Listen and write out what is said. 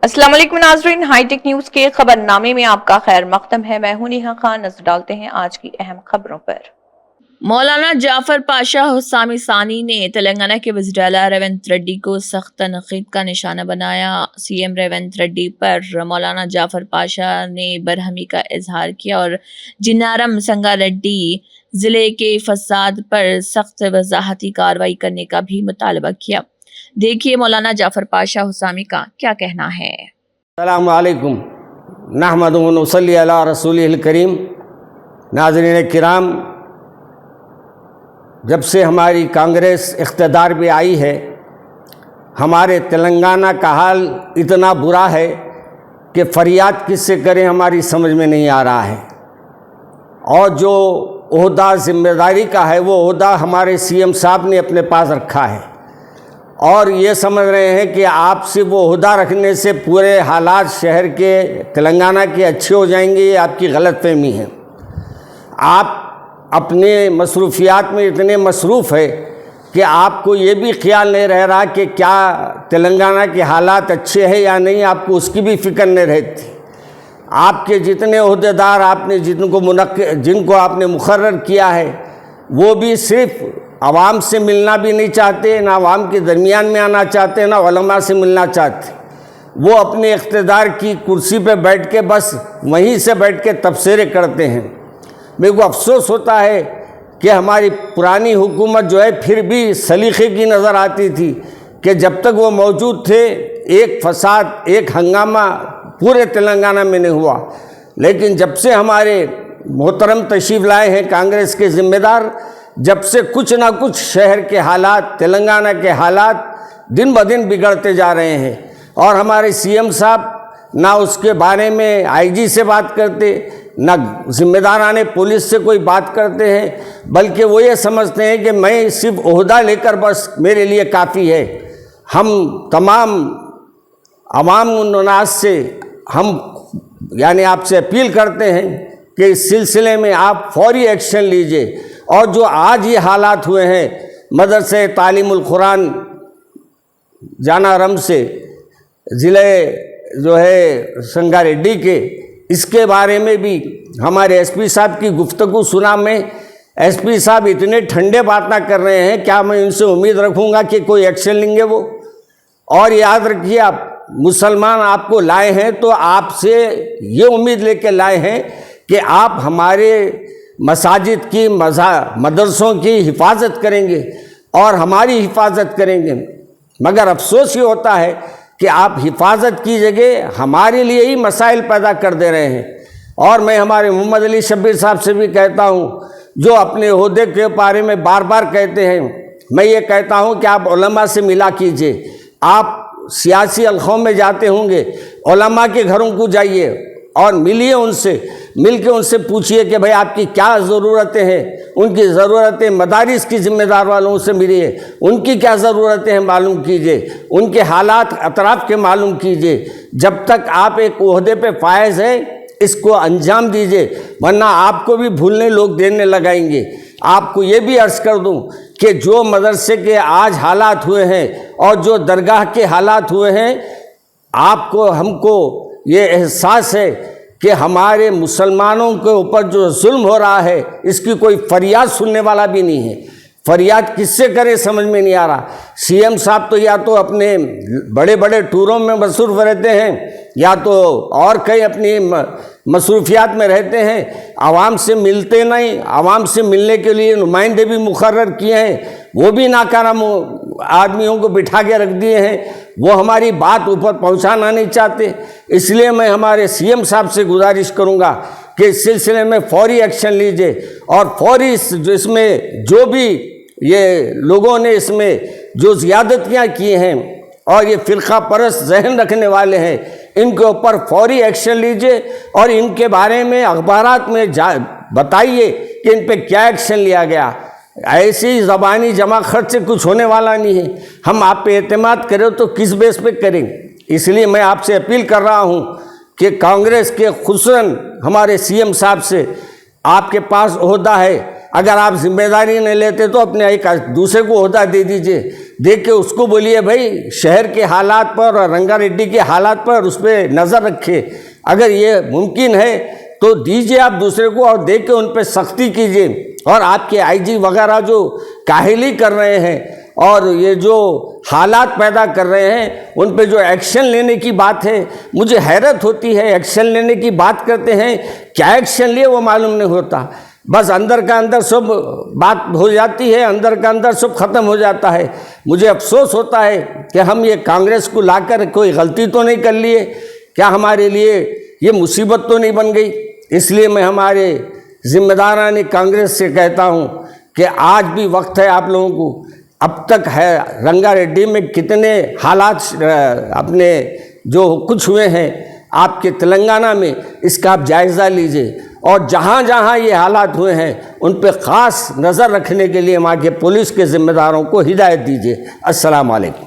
अस्सलाम वालेकुम नाज़रीन, हाईटेक न्यूज के खबरनामे में आपका खैर मकदम है। मैं हूं नेहा खान। नजर डालते हैं आज की अहम खबरों पर। मौलाना जाफर पाशा हुसामी सानी ने तेलंगाना के वज़ीर-ए-आला रेवंत रेड्डी को सख्त तनक़ीद का निशाना बनाया। सीएम रेवंत रेड्डी पर मौलाना जाफर पाशा ने बरहमी का इजहार किया और जिन्नारम संगारेड्डी जिले के फसाद पर सख्त वजाहती कार्रवाई करने का भी मुतालबा किया। देखिए मौलाना जाफर पाशा हुसामी का क्या कहना है। अस्सलामु अलैकुम नहमदुहु व नुसल्ली अला रसूलिहिल करीम। नाज़रीन किराम, जब से हमारी कांग्रेस इख्तिदार पे आई है, हमारे तेलंगाना का हाल इतना बुरा है कि फरियाद किससे करें हमारी समझ में नहीं आ रहा है। और जो ओहदा ज़िम्मेदारी का है वो ओहदा हमारे सीएम साहब ने अपने पास रखा है और ये समझ रहे हैं कि आपसे वो ओहदा रखने से पूरे हालात शहर के तेलंगाना के अच्छे हो जाएंगे। ये आपकी गलतफहमी है। आप अपने मसरूफियात में इतने मसरूफ़ है कि आपको ये भी ख्याल नहीं रह रहा कि क्या तेलंगाना के हालात अच्छे हैं या नहीं, आपको उसकी भी फ़िक्र नहीं रहती। आपके जितने ओहदेदार आपने जिनको आपने मुकर्रर किया है वो भी सिर्फ आवाम से मिलना भी नहीं चाहते, ना आवाम के दरमियान में आना चाहते, ना उलमा से मिलना चाहते। वो अपने इख्तिदार की कुर्सी पे बैठ के बस वहीं से बैठ के तबसरे करते हैं। मेरे को अफसोस होता है कि हमारी पुरानी हुकूमत जो है फिर भी सलीक़े की नज़र आती थी कि जब तक वो मौजूद थे एक फसाद एक हंगामा पूरे तेलंगाना में नहीं हुआ। लेकिन जब से हमारे मोहतरम तशरीफ़ लाए हैं कांग्रेस के ज़िम्मेदार, जब से कुछ ना कुछ शहर के हालात, तेलंगाना के हालात दिन ब दिन बिगड़ते जा रहे हैं। और हमारे सीएम साहब ना उसके बारे में आईजी से बात करते, ना ज़िम्मेदाराने पुलिस से कोई बात करते हैं, बल्कि वो ये समझते हैं कि मैं सिर्फ ओहदा लेकर बस मेरे लिए काफ़ी है। हम तमाम अवाम उन्नास से हम यानी आपसे अपील करते हैं कि इस सिलसिले में आप फौरी एक्शन लीजिए। और जो आज ये हालात हुए हैं मदरसे तालीमुल कुरान जानारम से ज़िले जो है संगारेड्डी के, इसके बारे में भी हमारे एसपी साहब की गुफ्तगू सुना। मैं एसपी साहब इतने ठंडे बातें कर रहे हैं, क्या मैं उनसे उम्मीद रखूंगा कि कोई एक्शन लेंगे वो? और याद रखिए, आप मुसलमान आपको लाए हैं तो आपसे ये उम्मीद लेके लाए हैं कि आप हमारे मसाजिद की मदरसों की हिफाजत करेंगे और हमारी हिफाजत करेंगे। मगर अफसोस ये होता है कि आप हिफाजत की जगह हमारे लिए ही मसाइल पैदा कर दे रहे हैं। और मैं हमारे मोहम्मद अली शब्बीर साहब से भी कहता हूँ, जो अपने ओहदे के बारे में बार बार कहते हैं, मैं ये कहता हूँ कि आप उलमा से मिला कीजिए। आप सियासी हल्क़ों में जाते होंगे, उलमा के घरों को जाइए और मिलिए उनसे, मिल के उनसे पूछिए कि भाई आपकी क्या ज़रूरतें हैं। उनकी ज़रूरतें मदारिस की ज़िम्मेदार वालों से मिलिए, उनकी क्या ज़रूरतें हैं मालूम कीजिए, उनके हालात अतराफ़ के मालूम कीजिए। जब तक आप एक ओहदे पे फायज़ हैं इसको अंजाम दीजिए, वरना आपको भी भूलने लोग देने लगाएंगे। आपको ये भी अर्ज़ कर दूं कि जो मदरसे के आज हालात हुए हैं और जो दरगाह के हालात हुए हैं, आपको हमको ये एहसास है कि हमारे मुसलमानों के ऊपर जो जुल्म हो रहा है इसकी कोई फरियाद सुनने वाला भी नहीं है। फरियाद किससे करे समझ में नहीं आ रहा। सीएम साहब तो या तो अपने बड़े बड़े टूरों में मसरूफ़ रहते हैं या तो और कई अपनी मसरूफियात में रहते हैं, आवाम से मिलते नहीं। आवाम से मिलने के लिए नुमाइंदे भी मुकर्रर किए हैं, वो भी नाकाराम आदमियों को बिठा के रख दिए हैं, वो हमारी बात ऊपर पहुंचाना नहीं चाहते। इसलिए मैं हमारे सीएम साहब से गुजारिश करूंगा कि इस सिलसिले में फौरी एक्शन लीजिए और फौरी इसमें जो भी ये लोगों ने इसमें जो ज़ियादतियाँ की हैं और ये फ़िरक़ा परस्त ज़हन रखने वाले हैं, इनके ऊपर फौरी एक्शन लीजिए और इनके बारे में अखबारात में बताइए कि इन पे क्या एक्शन लिया गया। ऐसी ज़बानी जमा खर्च से कुछ होने वाला नहीं है। हम आप पे एतमाद करें तो किस बेस पे करेंगे। इसलिए मैं आपसे अपील कर रहा हूँ कि कांग्रेस के खुसूसन हमारे सीएम साहब से, आपके पास ओहदा है, اگر آپ ذمہ داری نہیں لیتے تو اپنے ایک دوسرے کو عہدہ دے دیجئے، دیکھ کے اس کو بولیے بھائی شہر کے حالات پر اور رنگا ریڈی کے حالات پر اس پہ نظر رکھے، اگر یہ ممکن ہے تو دیجئے آپ دوسرے کو اور دیکھ کے ان پہ سختی کیجئے۔ اور آپ کے آئی جی وغیرہ جو کاہلی کر رہے ہیں اور یہ جو حالات پیدا کر رہے ہیں ان پہ جو ایکشن لینے کی بات ہے، مجھے حیرت ہوتی ہے، ایکشن لینے کی بات کرتے ہیں، کیا ایکشن لیے وہ معلوم نہیں ہوتا، بس اندر کا اندر سب بات ہو جاتی ہے، اندر کا اندر سب ختم ہو جاتا ہے۔ مجھے افسوس ہوتا ہے کہ ہم یہ کانگریس کو لا کر کوئی غلطی تو نہیں کر لیے، کیا ہمارے لیے یہ مصیبت تو نہیں بن گئی؟ اس لیے میں ہمارے ذمہ داران کانگریس سے کہتا ہوں کہ آج بھی وقت ہے آپ لوگوں کو، اب تک ہے رنگا ریڈی میں کتنے حالات اپنے جو کچھ ہوئے ہیں آپ کے تلنگانہ میں، اس کا آپ جائزہ لیجئے اور جہاں جہاں یہ حالات ہوئے ہیں ان پہ خاص نظر رکھنے کے لیے وہاں کے پولیس کے ذمہ داروں کو ہدایت دیجئے۔ السلام علیکم۔